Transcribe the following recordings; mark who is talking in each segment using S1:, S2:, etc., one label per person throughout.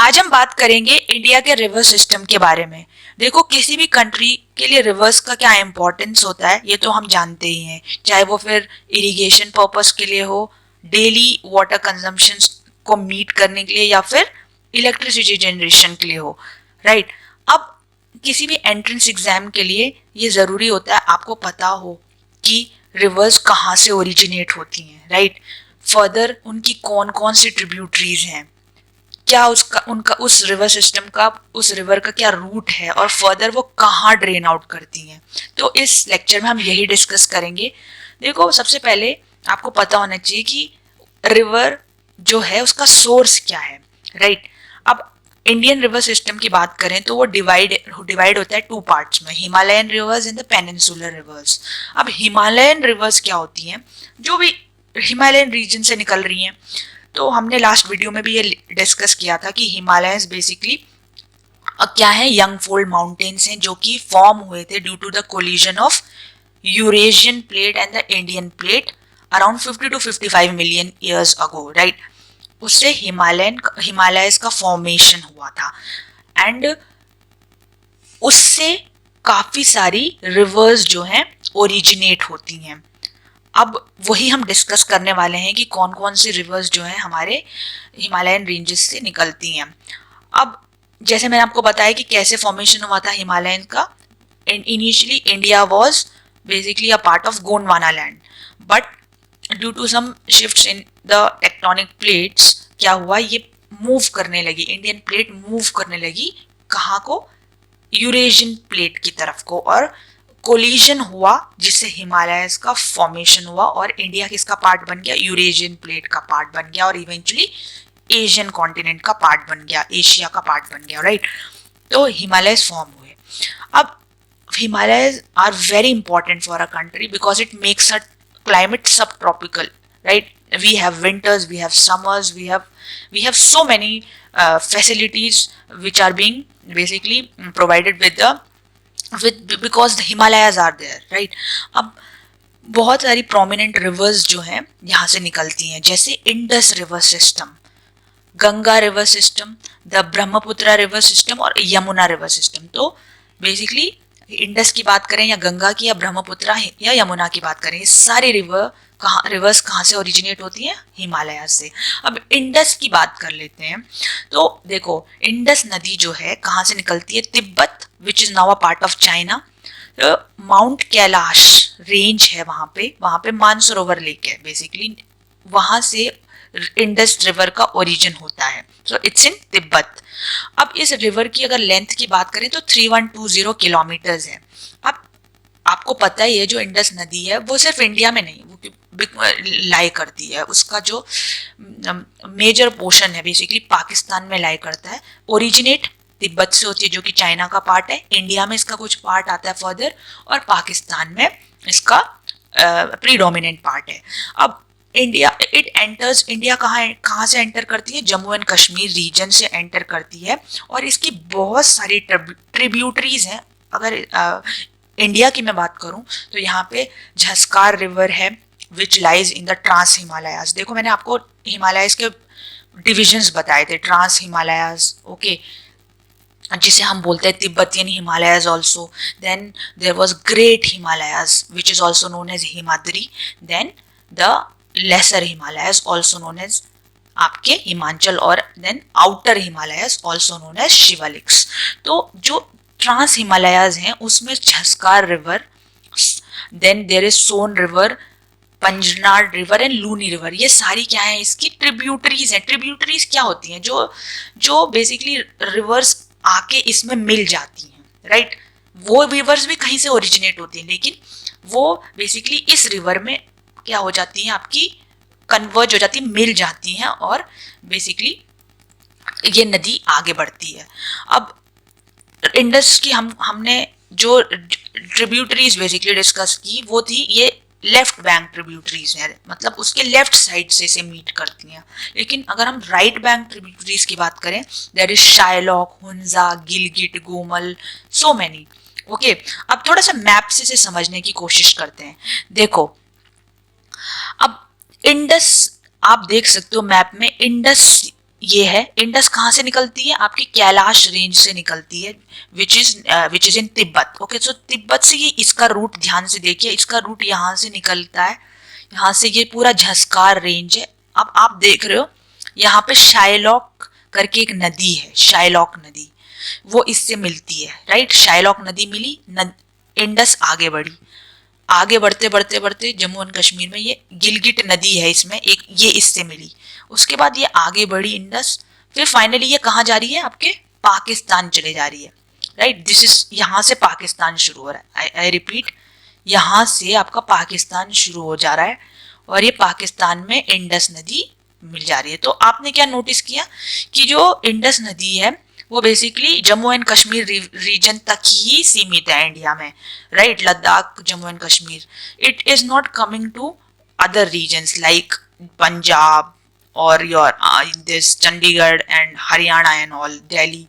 S1: आज हम बात करेंगे इंडिया के रिवर सिस्टम के बारे में। देखो, किसी भी कंट्री के लिए रिवर्स का क्या इम्पोर्टेंस होता है ये तो हम जानते ही हैं, चाहे वो फिर इरिगेशन पर्पस के लिए हो, डेली वाटर कंजम्पशन को मीट करने के लिए, या फिर इलेक्ट्रिसिटी जनरेशन के लिए हो, राइट। अब किसी भी एंट्रेंस एग्जाम के लिए ये ज़रूरी होता है आपको पता हो कि रिवर्स कहाँ से ओरिजिनेट होती हैं, राइट। फर्दर उनकी कौन कौन सी ट्रिब्यूटरीज हैं, क्या उसका उनका उस रिवर सिस्टम का, उस रिवर का क्या रूट है, और फर्दर वो कहाँ ड्रेन आउट करती हैं। तो इस लेक्चर में हम यही डिस्कस करेंगे। देखो, सबसे पहले आपको पता होना चाहिए कि रिवर जो है उसका सोर्स क्या है, राइट। अब इंडियन रिवर सिस्टम की बात करें तो वो डिवाइड होता है टू पार्ट्स में, Himalayan reverse and the peninsular reverse. अब हिमालयन रिवर्स क्या होती हैं, जो भी हिमालयन रीजन से निकल रही हैं। तो हमने लास्ट वीडियो में भी ये डिस्कस किया था कि हिमालयंस बेसिकली क्या है, यंग फोल्ड माउंटेन्स हैं जो कि फॉर्म हुए थे due to the collision of Eurasian plate and the Indian plate around 50 to 55 million years ago, right. उससे हिमालयस का फॉर्मेशन हुआ था एंड उससे काफी सारी रिवर्स जो हैं ओरिजिनेट होती हैं। अब वही हम डिस्कस करने वाले हैं कि कौन कौन सी रिवर्स जो हैं हमारे हिमालयन रेंजेस से निकलती हैं। अब जैसे मैंने आपको बताया कि कैसे फॉर्मेशन हुआ था हिमालयन का। Initially India was basically a part of Gondwana land, but due to some shifts in the tectonic plates क्या हुआ, ये मूव करने लगी, इंडियन प्लेट मूव करने लगी कहाँ को, यूरेशियन प्लेट की तरफ को, और कोलिजन हुआ जिससे हिमालयस का फॉर्मेशन हुआ और इंडिया किसका पार्ट बन गया, यूरेशियन प्लेट का पार्ट बन गया, और इवेंचुअली एशियन कॉन्टिनेंट का पार्ट बन गया, एशिया का पार्ट बन गया, राइट। तो हिमालयस फॉर्म हुए। अब Himalayas are very important for a country because it makes a climate subtropical, right? We have winters, we have summers, we have so many facilities which are being basically provided with because the Himalayas are there, right? अब बहुत सारी prominent rivers जो हैं यहाँ से निकलती हैं, जैसे Indus river system, Ganga river system, the Brahmaputra river system और यमुना रिवर सिस्टम। तो बेसिकली इंडस की बात करें या गंगा की या ब्रह्मपुत्रा या यमुना की बात करें, ये सारी रिवर्स कहाँ से ओरिजिनेट होती हैं, हिमालय से। अब इंडस की बात कर लेते हैं। तो देखो, इंडस नदी जो है कहाँ से निकलती है, Tibet which is now a part of China. Mount Kailash range है वहाँ पे मानसरोवर लेक है, बेसिकली वहाँ से इंडस रिवर का ओरिजिन होता है। So it's in Tibet. अब इस रिवर की अगर लेंथ की बात करें तो 3120 किलोमीटर्स है। अब आपको पता ही है जो इंडस नदी है वो सिर्फ इंडिया में नहीं, वो लाई करती है, उसका जो मेजर पोर्शन है बेसिकली पाकिस्तान में लाई करता है। ओरिजिनेट तिब्बत से होती है जो कि चाइना का पार्ट है, इंडिया में इसका कुछ पार्ट आता है फर्दर, और पाकिस्तान में इसका प्रीडोमिनेंट पार्ट है। अब इंडिया कहाँ से एंटर करती है, जम्मू एंड कश्मीर रीजन से एंटर करती है, और इसकी बहुत सारी ट्रिब्यूटरीज हैं। अगर इंडिया की मैं बात करूं तो यहाँ पे झस्कार रिवर है which lies in the trans Himalayas. देखो, मैंने आपको हिमालयाज के डिविजन्स बताए थे, ट्रांस हिमालयाज, ओके, जिसे हम बोलते हैं Tibetan Himalayas also. Then there was great Himalayas which is also known as Himadri. Then the lesser Himalayas also known as आपके हिमाचल, और then outer Himalayas also known as Shivaliks. तो जो ट्रांस हिमालयाज हैं उसमें Zanskar river, then there is Son river, Panjnad river and Luni river, ये सारी क्या है, इसकी ट्रिब्यूटरीज हैं। ट्रिब्यूटरीज क्या होती हैं, जो बेसिकली रिवर्स आके इसमें मिल जाती हैं, राइट। वो रिवर्स भी कहीं से ओरिजिनेट होती हैं, लेकिन वो बेसिकली इस रिवर में क्या हो जाती हैं, आपकी कन्वर्ज हो जाती है, मिल जाती हैं, और बेसिकली ये नदी आगे बढ़ती है। अब इंडस की हमने जो ट्रिब्यूटरीज बेसिकली डिस्कस की वो थी ये लेफ्ट बैंक ट्रिब्यूटरीज हैं, मतलब उसके लेफ्ट साइड से इसे मीट करती हैं। लेकिन अगर हम राइट बैंक ट्रिब्यूटरीज की बात करें, there is Shyok, Hunza, Gilgit, Gomal, so many, okay. अब थोड़ा सा मैप से इसे समझने की कोशिश करते हैं। देखो, अब इंडस आप देख सकते हो मैप में, इंडस ये है। इंडस कहाँ से निकलती है? आपकी कैलाश रेंज से निकलती है, which is in Tibet. Okay, so Tibet से ये इसका रूट ध्यान से देखिए, इसका रूट यहाँ से निकलता है, यहाँ से ये पूरा झस्कार रेंज है। अब आप देख रहे हो यहाँ पे शायलॉक करके एक नदी है, शायलॉक नदी, वो इससे मिलती है, राइट। शायलॉक नदी मिली, इंडस आगे बढ़ी, आगे बढ़ते बढ़ते बढ़ते जम्मू एंड कश्मीर में ये गिलगिट नदी है, इसमें एक ये इससे मिली। उसके बाद ये आगे बढ़ी इंडस, फिर फाइनली ये कहाँ जा रही है? आपके पाकिस्तान चले जा रही है, राइट। दिस इज, यहाँ से पाकिस्तान शुरू हो रहा है। आई रिपीट, यहाँ से आपका पाकिस्तान शुरू हो जा रहा है और ये पाकिस्तान में इंडस नदी मिल जा रही है। तो आपने क्या नोटिस किया कि जो इंडस नदी है वो basically Jammu and Kashmir region तक ही सीमित है इंडिया में, right. Ladakh, Jammu and Kashmir, it is not coming to other regions like Punjab और your this Chandigarh and Haryana and all, Delhi,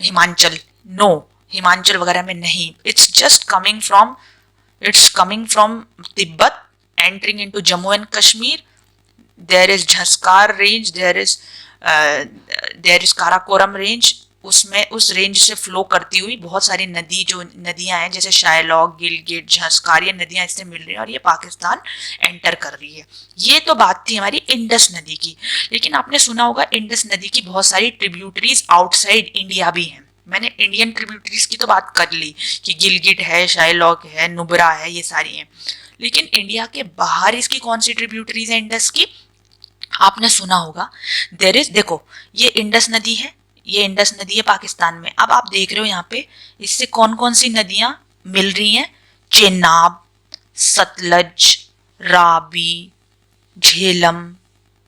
S1: Himachal, no, Himachal वगैरह में नहीं। It's just coming from, it's coming from Tibet entering into Jammu and Kashmir. There is Jhaskar range, there is Karakoram range, उसमें उस range से flow करती हुई बहुत सारी नदी, जो नदियां हैं जैसे शायलॉक, गिलगिट, झस्कार, ये नदियां इससे मिल रही हैं और ये पाकिस्तान एंटर कर रही है। ये तो बात थी हमारी इंडस नदी की, लेकिन आपने सुना होगा इंडस नदी की बहुत सारी ट्रिब्यूटरीज आउटसाइड इंडिया भी हैं। मैंने इंडियन ट्रिब्यूटरीज की तो बात कर ली कि गिलगिट है, शायलॉक है, नुब्रा है, ये सारी हैं, लेकिन इंडिया के बाहर इसकी कौन सी ट्रिब्यूटरीज है इंडस की? आपने सुना होगा, देयर इज, देखो ये इंडस नदी है, ये इंडस नदी है पाकिस्तान में। अब आप देख रहे हो यहाँ पे इससे कौन कौन सी नदियां मिल रही हैं? चेनाब, सतलज, रावी, झेलम,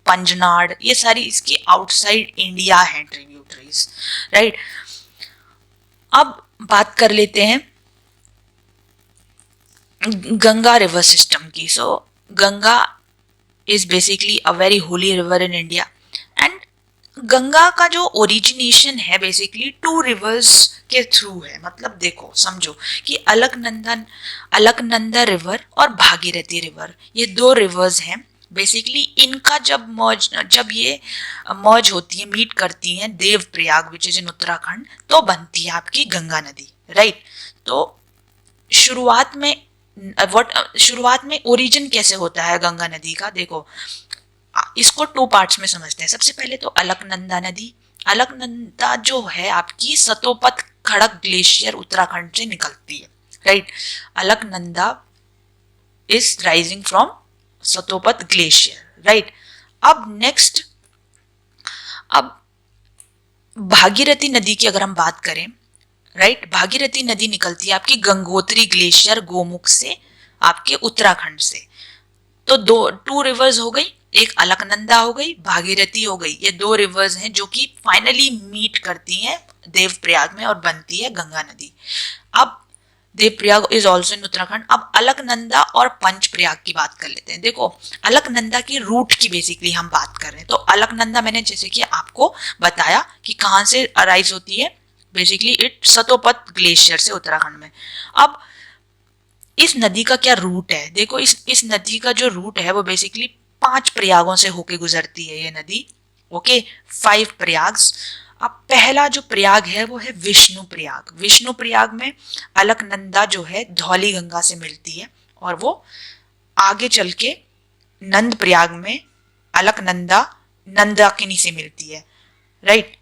S1: पंजनाड़, ये सारी इसकी आउटसाइड इंडिया है ट्रिब्यूटरीज, राइट। अब बात कर लेते हैं गंगा रिवर सिस्टम की। So Ganga is basically a very holy river in India and Ganga का जो ओरिजिनेशन है बेसिकली टू रिवर्स के थ्रू है। मतलब देखो, समझो कि अलकनंदा रिवर और भागीरथी रिवर, ये दो रिवर्स हैं बेसिकली। इनका जब ये मर्ज होती है, मीट करती हैं देवप्रयाग विच इज इन उत्तराखंड, तो बनती है आपकी गंगा नदी, राइट। तो शुरुआत में ओरिजिन कैसे होता है गंगा नदी का? देखो, इसको टू पार्ट्स में समझते हैं। सबसे पहले तो अलकनंदा नदी। अलकनंदा जो है आपकी सतोपत खड़क ग्लेशियर उत्तराखंड से निकलती है, right. Alaknanda is rising from Satopanth glacier, right. अब नेक्स्ट, अब भागीरथी नदी की अगर हम बात करें, राइट, भागीरथी नदी निकलती है आपकी गंगोत्री ग्लेशियर गोमुख से, आपके उत्तराखंड से। तो टू रिवर्स हो गई, एक अलकनंदा हो गई, भागीरथी हो गई। ये दो रिवर्स हैं जो कि फाइनली मीट करती हैं देवप्रयाग में और बनती है गंगा नदी। अब Devprayag is also in Uttarakhand. अब अलकनंदा और पंचप्रयाग की बात कर लेते हैं। देखो, अलकनंदा की रूट की बेसिकली हम बात कर रहे हैं। तो अलकनंदा मैंने जैसे कि आपको बताया कि कहाँ से अराइज होती है, बेसिकली इट सतोपत ग्लेशियर से उत्तराखंड में। अब इस नदी का क्या रूट है? देखो, इस नदी का जो रूट है वो बेसिकली 5 प्रयागों से होके गुजरती है ये नदी, ओके, 5 प्रयाग्स। अब पहला जो प्रयाग है वो है विष्णु प्रयाग। विष्णु प्रयाग में अलकनंदा जो है धौली गंगा से मिलती है और वो आगे चल के नंद प्रयाग में अलकनंदा नंदाकिनी से मिलती है, राइट।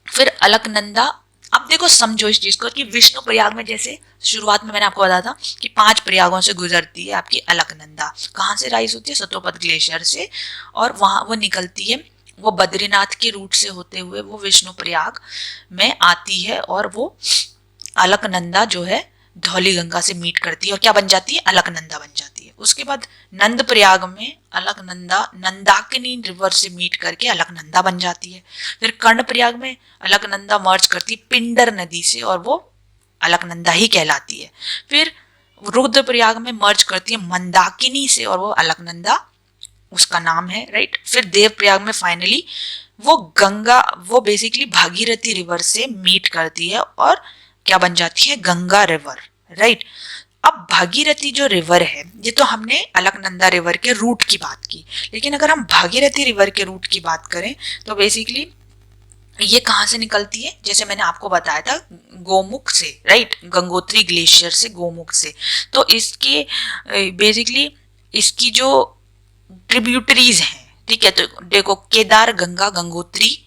S1: फिर अलकनंदा, अब देखो समझो इस चीज को कि विष्णु प्रयाग में, जैसे शुरुआत में मैंने आपको बताया था कि 5 प्रयागों से गुजरती है आपकी अलकनंदा। कहाँ से राइज होती है? सतोपत ग्लेशियर से, और वहां वो निकलती है, वो बद्रीनाथ के रूट से होते हुए वो विष्णु प्रयाग में आती है और वो अलकनंदा जो है धौली गंगा से मीट करती है और क्या बन जाती है? अलकनंदा बन जाती है। उसके बाद नंद प्रयाग में अलकनंदा नंदाकिनी रिवर से मीट करके अलकनंदा बन जाती है। फिर कर्ण प्रयाग में अलकनंदा मर्ज करती है पिंडर नदी से और वो अलकनंदा ही कहलाती है। फिर रुद्रप्रयाग में मर्ज करती है मंदाकिनी से और वो अलकनंदा उसका नाम है, राइट। फिर देवप्रयाग में फाइनली वो गंगा, वो बेसिकली भागीरथी रिवर से मीट करती है और क्या बन जाती है? Ganga river, right. अब भागीरथी जो रिवर है, ये तो हमने अलकनंदा रिवर के रूट की बात की, लेकिन अगर हम भागीरथी रिवर के रूट की बात करें तो बेसिकली ये कहाँ से निकलती है, जैसे मैंने आपको बताया था गोमुख से, राइट, गंगोत्री ग्लेशियर से, गोमुख से। तो इसके बेसिकली इसकी जो ट्रिब्यूटरीज हैं, ठीक है, तो देखो केदार गंगा गंगोत्री,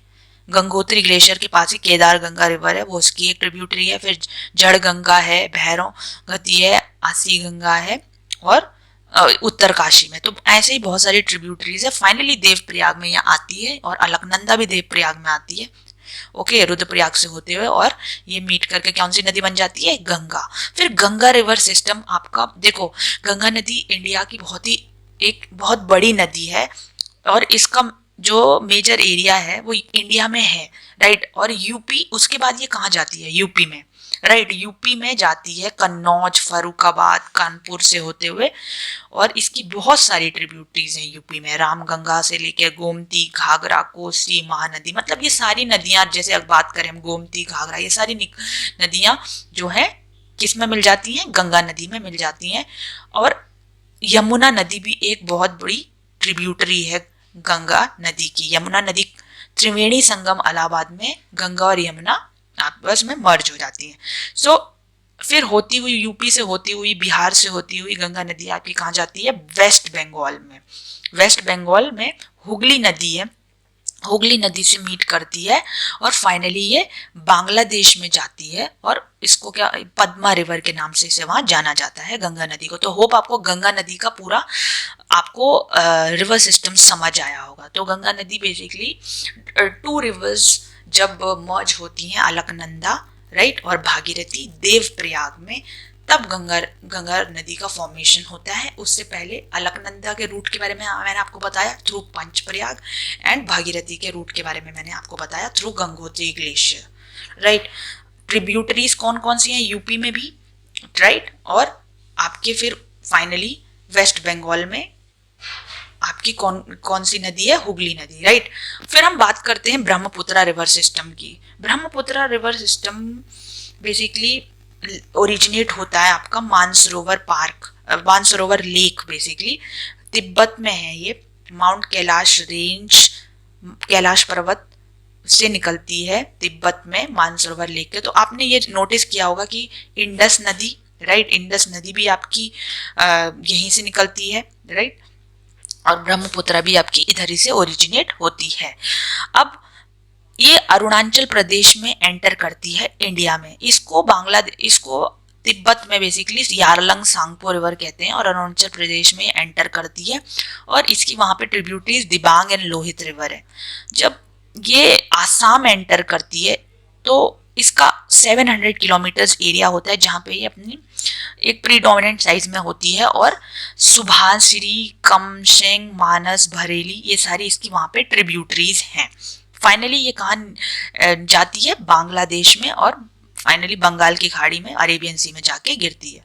S1: गंगोत्री ग्लेशियर के पास ही केदार गंगा रिवर है, वो उसकी एक ट्रिब्यूटरी है। फिर जड़ गंगा है, भैरव गति है, आसी गंगा है, और उत्तरकाशी में। तो ऐसे ही बहुत सारी ट्रिब्यूटरीज है। फाइनली देवप्रयाग में यह आती है, और अलकनंदा भी देवप्रयाग में आती है, ओके, रुद्रप्रयाग से होते हुए, और ये मीट करके कौन सी नदी बन जाती है, गंगा। फिर गंगा रिवर सिस्टम आपका देखो, गंगा नदी इंडिया की एक बहुत बड़ी नदी है, और इसका जो मेजर एरिया है वो इंडिया में है, राइट। और यूपी, उसके बाद ये कहाँ जाती है, यूपी में, राइट, यूपी में जाती है, कन्नौज, फर्रुखाबाद, कानपुर से होते हुए। और इसकी बहुत सारी ट्रिब्यूटरीज हैं यूपी में, रामगंगा से लेकर गोमती, घाघरा, कोसी, महानदी, मतलब ये सारी नदियां, जैसे अब बात करें हम गोमती, घाघरा, ये सारी नदियां जो है किस में मिल जाती हैं, गंगा नदी में मिल जाती हैं। और यमुना नदी भी एक बहुत बड़ी ट्रिब्यूटरी है गंगा नदी की। यमुना नदी त्रिवेणी संगम इलाहाबाद में गंगा और यमुना आपस में मर्ज हो जाती है। सो फिर होती हुई यूपी से होती हुई, बिहार से होती हुई गंगा नदी आपकी कहाँ जाती है, वेस्ट बंगाल में। वेस्ट बंगाल में हुगली नदी है, हुगली नदी से मीट करती है, और फाइनली ये बांग्लादेश में जाती है, और इसको क्या पद्मा रिवर के नाम से इसे वहां जाना जाता है, गंगा नदी को। तो होप आपको गंगा नदी का पूरा आपको रिवर सिस्टम समझ आया होगा। तो गंगा नदी बेसिकली टू रिवर्स जब मर्ज होती हैं, अलकनंदा, राइट, और भागीरथी देवप्रयाग में, तब गंगा नदी का फॉर्मेशन होता है। उससे पहले अलकनंदा के रूट के बारे में मैंने आपको बताया थ्रू पंचप्रयाग, एंड भागीरथी के रूट के बारे में मैंने आपको बताया through Gangotri glacier, right. Tributaries कौन कौन सी हैं, यूपी में भी, राइट, और आपके फिर फाइनली वेस्ट बंगाल में आपकी कौन कौन सी नदी है, हुगली नदी, राइट। फिर हम बात करते हैं ब्रह्मपुत्रा रिवर सिस्टम की। Brahmaputra river system basically originate होता है आपका Mansarovar park, Mansarovar lake, basically Tibet में है ये। माउंट कैलाश रेंज, कैलाश पर्वत से निकलती है तिब्बत में मानसरोवर लेक के। तो आपने ये नोटिस किया होगा कि इंडस नदी, राइट, इंडस नदी भी आपकी यहीं से निकलती है, राइट, और ब्रह्मपुत्रा भी आपकी इधर ही से ओरिजिनेट होती है। अब ये अरुणाचल प्रदेश में एंटर करती है इंडिया में। इसको इसको तिब्बत में बेसिकली यारलंग सांगपो रिवर कहते हैं, और अरुणाचल प्रदेश में एंटर करती है, और इसकी वहां पे tributaries Dibang and Lohit river है। जब ये आसाम एंटर करती है तो इसका 700 किलोमीटर्स एरिया होता है, जहाँ पे ये अपनी एक प्रीडोमिनेंट साइज में होती है, और सुभाश्री, कमशेंग, मानस, भरेली, ये सारी इसकी वहां पे ट्रिब्यूटरीज हैं। फाइनली ये कहाँ जाती है, बांग्लादेश में, और फाइनली बंगाल की खाड़ी में, अरेबियन सी में जाके गिरती है।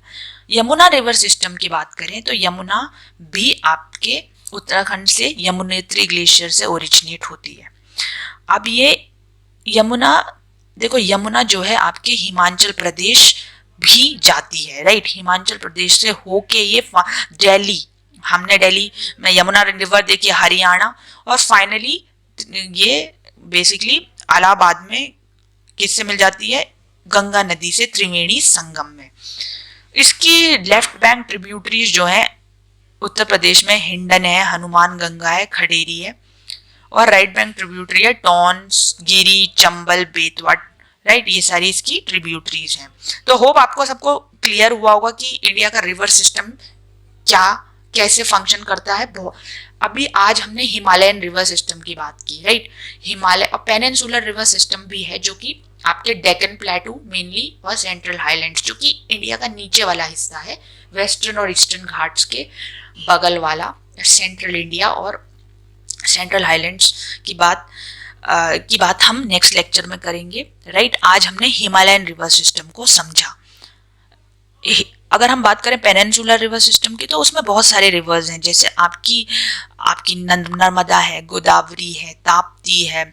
S1: यमुना रिवर सिस्टम की बात करें तो यमुना भी आपके उत्तराखंड से यमुनेत्री ग्लेशियर से ओरिजिनेट होती है। अब ये यमुना, देखो यमुना जो है आपके हिमाचल प्रदेश भी जाती है, राइट, हिमाचल प्रदेश से होके ये दिल्ली, हमने दिल्ली में यमुना रिवर देखी, हरियाणा, और फाइनली ये बेसिकली इलाहाबाद में किससे मिल जाती है, गंगा नदी से, त्रिवेणी संगम में। इसकी लेफ्ट बैंक ट्रिब्यूटरीज जो है उत्तर प्रदेश में हिंडन है, हनुमान गंगा है, खडेरी है, और राइट बैंक ट्रिब्यूटरी है टॉन्स, गिरी, चंबल, बेतवा, राइट, ये सारी इसकी ट्रिब्यूटरीज हैं। तो होप आपको सबको क्लियर हुआ होगा कि इंडिया का रिवर सिस्टम क्या कैसे फंक्शन करता है। अभी आज हमने हिमालयन रिवर सिस्टम की बात की, राइट, हिमालय और पेनिनसुलर रिवर सिस्टम भी है, जो कि आपके डेक्कन प्लेटू मेनली, और सेंट्रल हाईलैंड्स, जो कि इंडिया का नीचे वाला हिस्सा है, वेस्टर्न और ईस्टर्न घाट्स के बगल वाला सेंट्रल इंडिया, और सेंट्रल हाईलैंड्स की बात हम नेक्स्ट लेक्चर में करेंगे, राइट। आज हमने हिमालयन रिवर सिस्टम को समझा। अगर हम बात करें पेनिनसुलर रिवर सिस्टम की, तो उसमें बहुत सारे रिवर्स हैं, जैसे आपकी नर्मदा है, गोदावरी है, ताप्ती है,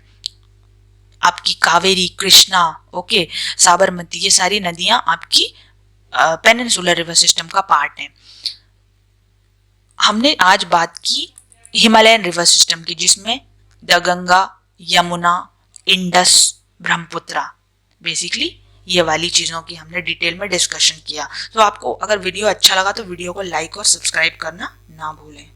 S1: आपकी कावेरी, कृष्णा, ओके, साबरमती, ये सारी नदियां आपकी पेनिनसुलर रिवर सिस्टम का पार्ट है। हमने आज बात की हिमालयन रिवर सिस्टम की, जिसमें the Ganga, Yamuna, Indus, Brahmaputra, basically ये वाली चीज़ों की हमने डिटेल में डिस्कशन किया। तो आपको अगर वीडियो अच्छा लगा तो वीडियो को लाइक और सब्सक्राइब करना ना भूलें।